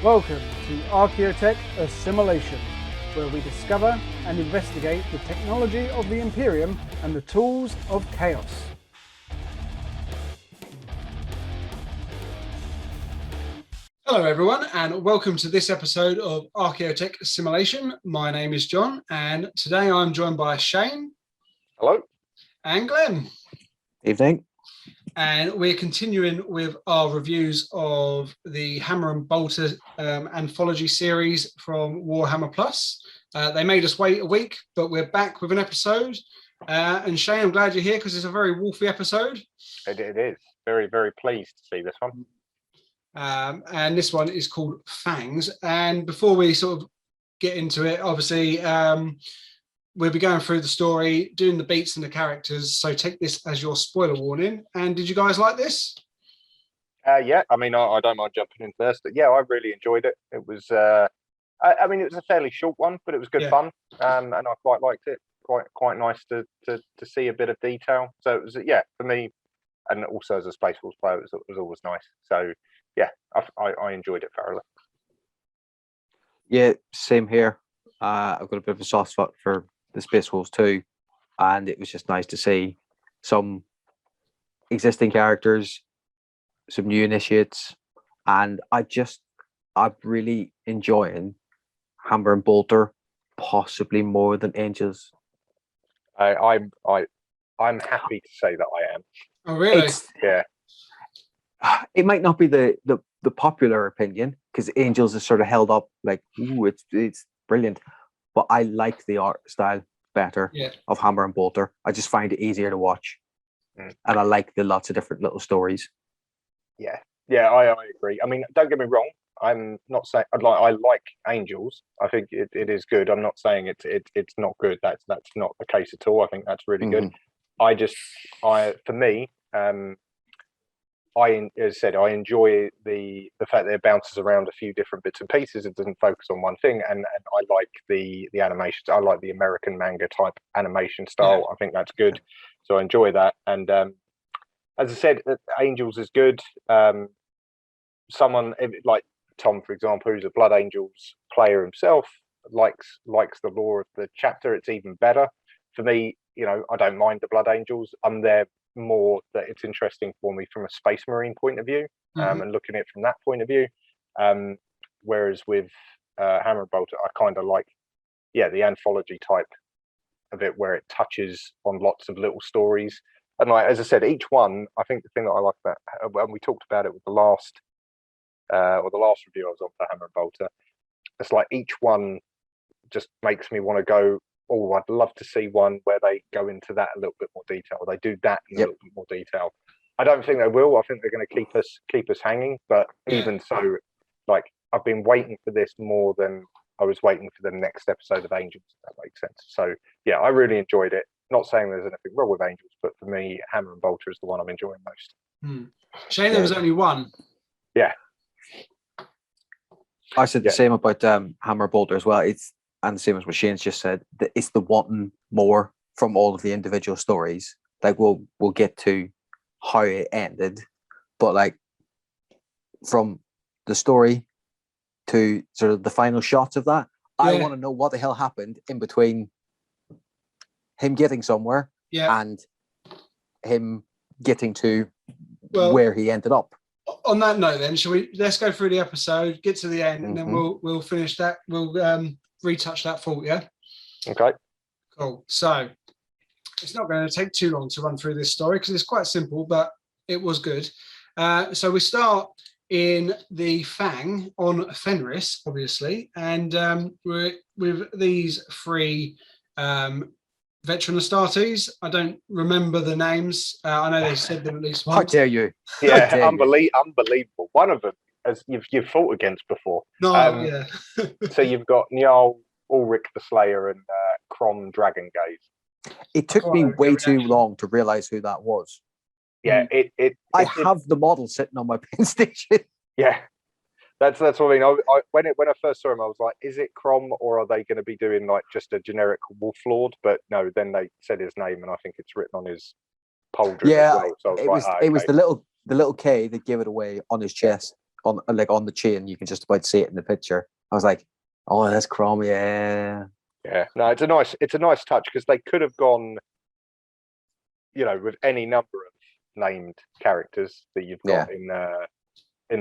Welcome to Archeotech Assimilation, where we discover and investigate the technology of the Imperium and the tools of chaos. Hello everyone, and welcome to this episode of Archeotech Assimilation. My name is John, and today I'm joined by Shane. Hello. And Glenn. Evening. And we're continuing with our reviews of the Hammer and Bolter anthology series from Warhammer Plus. They made us wait a week, but we're back with an episode. And Shane, I'm glad you're here because it's a very wolfy episode. It is. Very, very pleased to see this one. And this one is called Fangs. And before we sort of get into it, obviously, we'll be going through the story, doing the beats and the characters. So take this as your spoiler warning. And did you guys like this? Yeah, I mean, I don't mind jumping in first, but yeah, I really enjoyed it. It was, I mean, it was a fairly short one, but it was good fun, and I quite liked it. Quite nice to see a bit of detail. So it was, yeah, for me, and also as a Space Force player, it was always nice. So yeah, I enjoyed it thoroughly. Yeah, same here. I've got a bit of a soft spot for the Space Wolves too, and it was just nice to see some existing characters, some new initiates, and I'm really enjoying Hammer and Bolter possibly more than Angels. I'm happy to say that I am. Oh, really? Yeah. It might not be the popular opinion because Angels is sort of held up like, ooh, it's brilliant. But I like the art style better of Hammer and Bolter. I just find it easier to watch. And I like the lots of different little stories. Yeah, I agree. I mean, don't get me wrong. I'm not saying I like Angels. I think it is good. I'm not saying it's not good. That's not the case at all. I think that's really good. For me, as I said, I enjoy the fact that it bounces around a few different bits and pieces. It doesn't focus on one thing, and I like the animations. I like the American manga type animation style. I think that's good, so I enjoy that. And as I said, Angels is good. Someone like Tom, for example, who's a Blood Angels player himself, likes the lore of the chapter. It's even better for me. You know, I don't mind the Blood Angels. I'm there more that it's interesting for me from a Space Marine point of view, and looking at it from that point of view. Whereas with Hammer and Bolter, I kind of like, the anthology type of it, where it touches on lots of little stories. And like as I said, each one, I think the thing that I like about, and we talked about it with the last review I was on for Hammer and Bolter, it's like each one just makes me want to go, oh, I'd love to see one where they go into that a little bit more detail. They do that in a little bit more detail. I don't think they will. I think they're going to keep us hanging. But even so, like, I've been waiting for this more than I was waiting for the next episode of Angels, if that makes sense. So yeah, I really enjoyed it. Not saying there's anything wrong with Angels, but for me, Hammer and Bolter is the one I'm enjoying most. Shane, there was only one. Yeah. I said the same about Hammer and Bolter as well. And the same as what Shane's just said, it's the wanting more from all of the individual stories. Like we'll get to how it ended, but like from the story to sort of the final shots of that, I want to know what the hell happened in between him getting somewhere and him getting to where he ended up. On that note, then, let's go through the episode, get to the end, and then we'll finish that. We'll retouch that thought, Okay. Cool. So it's not going to take too long to run through this story because it's quite simple, but it was good. So we start in the Fang on Fenris, obviously, and we're with these three veteran Astartes. I don't remember the names. I know they said them at least once. How dare you? Yeah, unbelievable. One of them, as you've fought against before. No, So you've got Njal, Ulrich the Slayer, and Kron Dragongaze. It took me way too long to realize who that was. Yeah, I have the model sitting on my pen station. Yeah, that's what I mean. When I first saw him, I was like, is it Kron or are they going to be doing like just a generic Wolf Lord? But no, then they said his name, and I think it's written on his pauldron as well. So it was the little K that gave it away on his chest. on the chain. You can just about see it in the picture. I was like, oh, that's Chrome, yeah. Yeah, no, it's a nice touch, because they could have gone, with any number of named characters that you've got in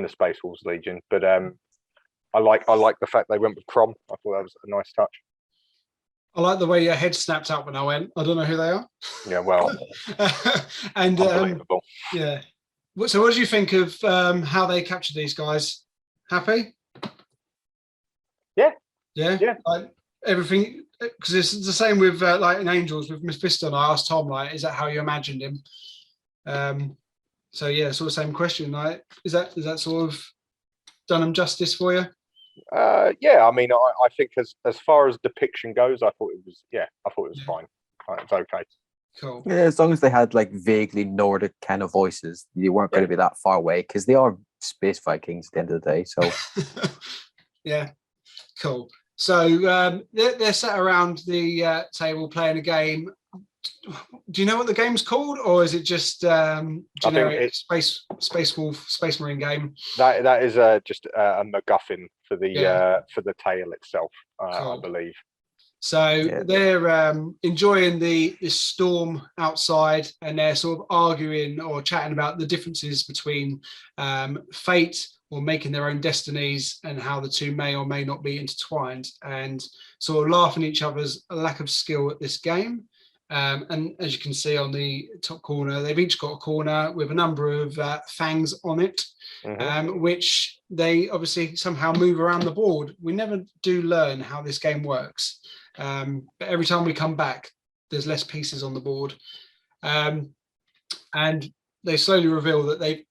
the Space Wolves Legion. But I like the fact they went with Crom. I thought that was a nice touch. I like the way your head snapped up when I went. I don't know who they are. Yeah, well, and unbelievable. Yeah. So, what do you think of how they captured these guys? Happy? Yeah. Yeah. Like everything, because it's the same with like in Angels with Mephisto. And I asked Tom, like, is that how you imagined him? So yeah, sort of same question. Like, is that sort of done them justice for you? Yeah, I mean, I think as far as depiction goes, I thought it was fine. It's okay. Cool. Yeah, as long as they had like vaguely Nordic kind of voices, you weren't going to be that far away, because they are space Vikings at the end of the day. So yeah, cool. So they're sat around the table playing a game. Do you know what the game's called, or is it just generic Space Wolf, Space Marine game? That is just a MacGuffin for the tale itself, cool. I believe. So they're enjoying the storm outside, and they're sort of arguing or chatting about the differences between fate or making their own destinies, and how the two may or may not be intertwined, and sort of laughing at each other's lack of skill at this game. And as you can see on the top corner, they've each got a corner with a number of fangs on it, which they obviously somehow move around the board. We never do learn how this game works, but every time we come back, there's less pieces on the board. And they slowly reveal that they've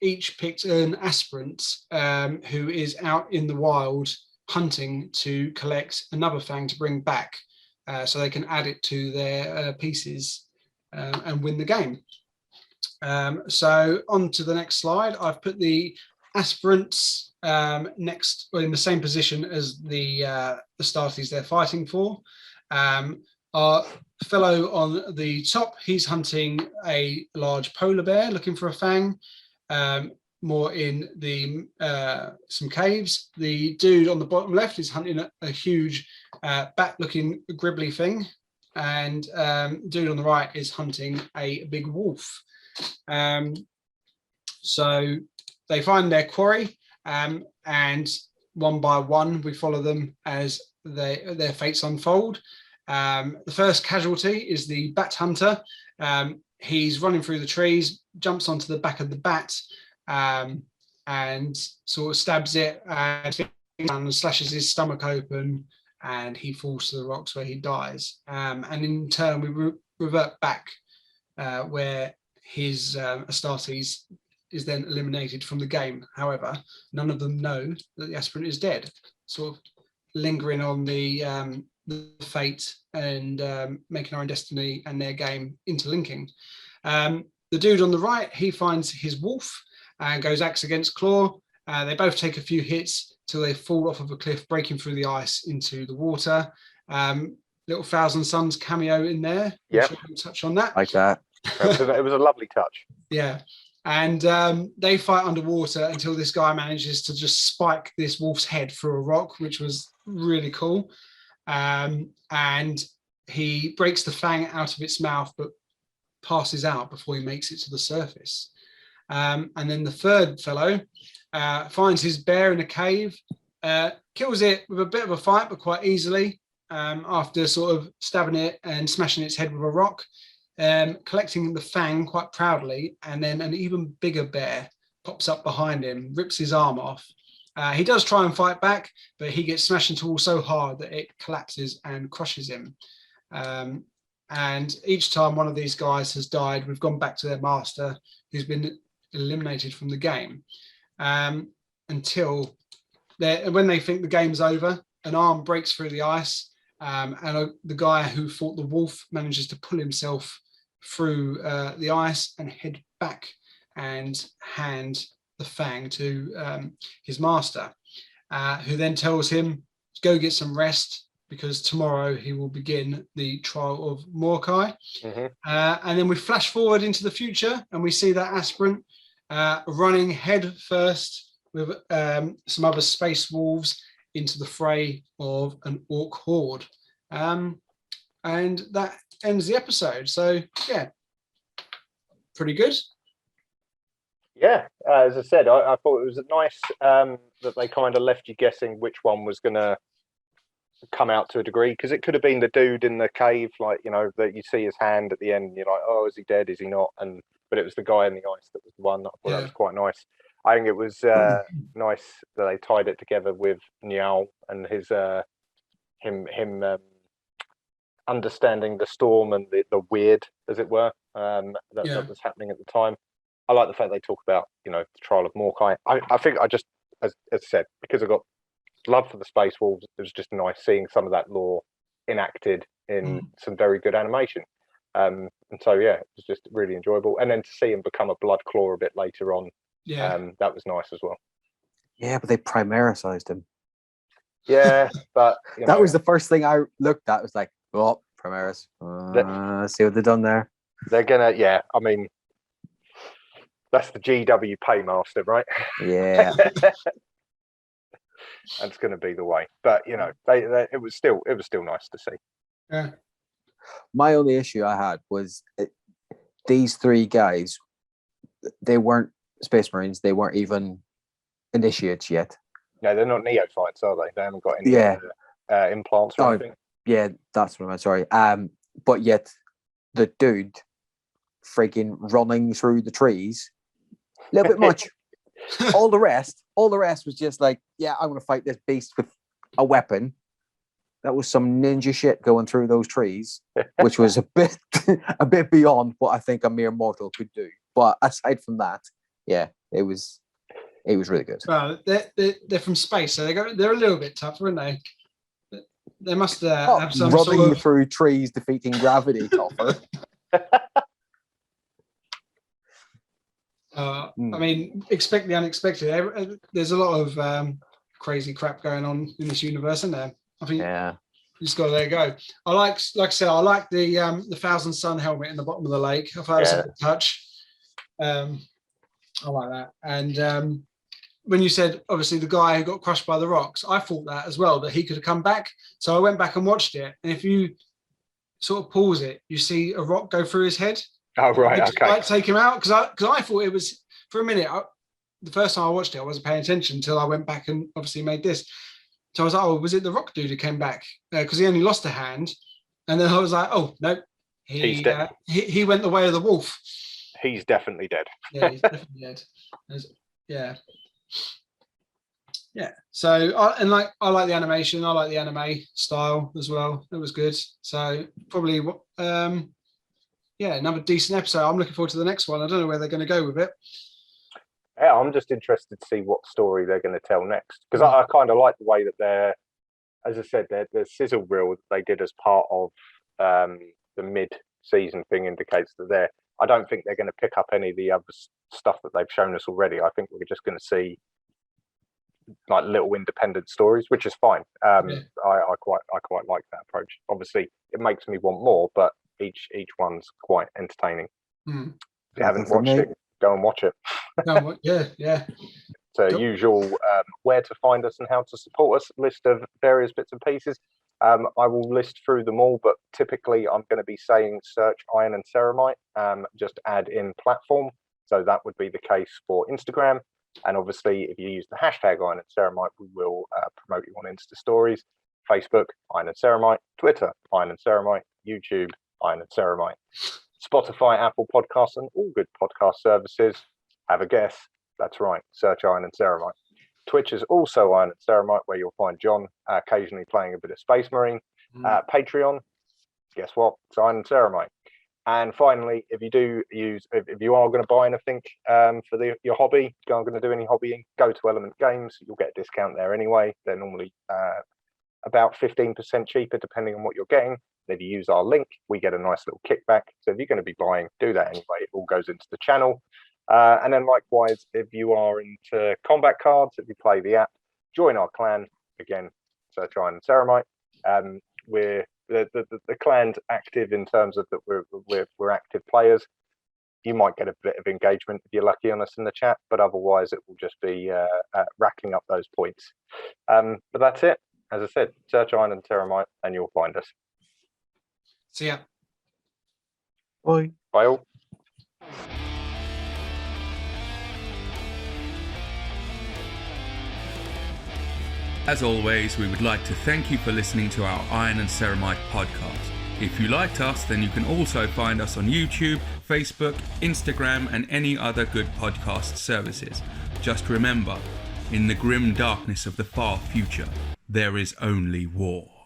each picked an aspirant who is out in the wild hunting to collect another fang to bring back. So they can add it to their pieces and win the game. So on to the next slide. I've put the aspirants next, or in the same position as the Astartes they're fighting for. Our fellow on the top, he's hunting a large polar bear, looking for a fang. More in the some caves. The dude on the bottom left is hunting a huge bat-looking gribbly thing, and dude on the right is hunting a big wolf. So they find their quarry, and one by one we follow them as their fates unfold. The first casualty is the bat hunter. He's running through the trees, jumps onto the back of the bat, and sort of stabs it and slashes his stomach open, and he falls to the rocks where he dies. And in turn, we revert back where his Astartes is then eliminated from the game. However, none of them know that the aspirant is dead, sort of lingering on the fate and making our own destiny and their game interlinking. The dude on the right, he finds his wolf and goes axe against claw. They both take a few hits till they fall off of a cliff, breaking through the ice into the water. Little Thousand Suns cameo in there. Yeah, touch on that. Like that. It was a lovely touch. Yeah. And they fight underwater until this guy manages to just spike this wolf's head through a rock, which was really cool. And he breaks the fang out of its mouth, but passes out before he makes it to the surface. And then the third fellow finds his bear in a cave, kills it with a bit of a fight, but quite easily, after sort of stabbing it and smashing its head with a rock, collecting the fang quite proudly. And then an even bigger bear pops up behind him, rips his arm off. He does try and fight back, but he gets smashed into a wall so hard that it collapses and crushes him. And each time one of these guys has died, we've gone back to their master, who's been eliminated from the game, until when they think the game's over, an arm breaks through the ice, and the guy who fought the wolf manages to pull himself through the ice and head back and hand the fang to his master, who then tells him to go get some rest, because tomorrow he will begin the trial of Mordecai. And then we flash forward into the future, and we see that aspirant running head first with some other space wolves into the fray of an orc horde. And that ends the episode. So yeah, pretty good. Yeah, as I said, I thought it was nice that they kind of left you guessing which one was going to come out to a degree, because it could have been the dude in the cave, like, you know, that you see his hand at the end, you're like, oh, is he dead, is he not? But it was the guy in the ice that was the one. I thought that was quite nice. I think it was nice that they tied it together with Niall and his him understanding the storm and the weird, as it were, that was happening at the time. I like the fact they talk about, you know, the trial of Morkai. I think I just, as I said, because I got love for the Space Wolves, it was just nice seeing some of that lore enacted in some very good animation. And so yeah, it was just really enjoyable. And then to see him become a blood claw a bit later on, that was nice as well. Yeah, but they primarisized him. Yeah, but you that know, was the first thing I looked at. Was like, oh, Primaris. See what they've done there. They're gonna, yeah. I mean, that's the GW paymaster, right? Yeah. That's going to be the way. But you know, it was still nice to see. Yeah. My only issue I had was these three guys. They weren't Space Marines. They weren't even initiates yet. No, they're not neophytes, are they? They haven't got any implants or anything. Yeah, that's what I meant. Sorry. But yet the dude freaking running through the trees, a little bit much. all the rest was just like, yeah, I'm gonna fight this beast with a weapon. That was some ninja shit going through those trees, which was a bit beyond what I think a mere mortal could do. But aside from that, yeah, it was really good. Well, they're from space, so they're a little bit tougher, aren't they? They must have some running sort of through trees, defeating gravity tougher. I mean, expect the unexpected. There's a lot of crazy crap going on in this universe, isn't there? I think you just got to let it go. Like I said, I like the Thousand Sun helmet in the bottom of the lake. I thought it was a good touch. I like that. And when you said, obviously, the guy who got crushed by the rocks, I thought that as well, that he could have come back. So I went back and watched it. And if you sort of pause it, you see a rock go through his head. Oh, right. Okay. Might take him out. Because I thought it was, for a minute, the first time I watched it, I wasn't paying attention until I went back and obviously made this. So I was like, oh, was it the rock dude who came back? Because he only lost a hand. And then I was like, oh, no. He went the way of the wolf. He's definitely dead. Yeah, he's definitely dead. Yeah. Yeah. So I like the animation. I like the anime style as well. It was good. So probably another decent episode. I'm looking forward to the next one. I don't know where they're going to go with it. Yeah, I'm just interested to see what story they're going to tell next, because I kind of like the way that they're, as I said, the sizzle reel that they did as part of the mid-season thing indicates that I don't think they're going to pick up any of the other stuff that they've shown us already. I think we're just going to see like little independent stories, which is fine. I quite like that approach. Obviously, it makes me want more, but each one's quite entertaining. If you haven't watched it, go and watch it. Yeah. So usual, where to find us and how to support us, list of various bits and pieces. I will list through them all, but typically I'm going to be saying search Iron and Ceramite, just add in platform. So that would be the case for Instagram. And obviously, if you use the hashtag Iron and Ceramite, we will promote you on Insta stories. Facebook, Iron and Ceramite. Twitter, Iron and Ceramite. YouTube, Iron and Ceramite. Spotify, Apple Podcasts, and all good podcast services. Have a guess. That's right. Search Iron and Ceramite. Twitch is also Iron and Ceramite, where you'll find John occasionally playing a bit of Space Marine. Patreon, guess what? It's Iron and Ceramite. And finally, if you are going to buy anything for your hobby, you're going to do any hobbying, go to Element Games. You'll get a discount there anyway. They're normally about 15% cheaper, depending on what you're getting. If you use our link, we get a nice little kickback. So if you're going to be buying, do that anyway. It all goes into the channel. And then likewise, if you are into combat cards, if you play the app, join our clan. Again, search Iron and Ceramite. We're the clan's active in terms of that we're active players. You might get a bit of engagement if you're lucky on us in the chat, but otherwise it will just be racking up those points. But that's it. As I said, search Iron and Terramite and you'll find us. See ya. Bye. Bye all. As always, we would like to thank you for listening to our Iron and Ceramite podcast. If you liked us, then you can also find us on YouTube, Facebook, Instagram, and any other good podcast services. Just remember, in the grim darkness of the far future, there is only war.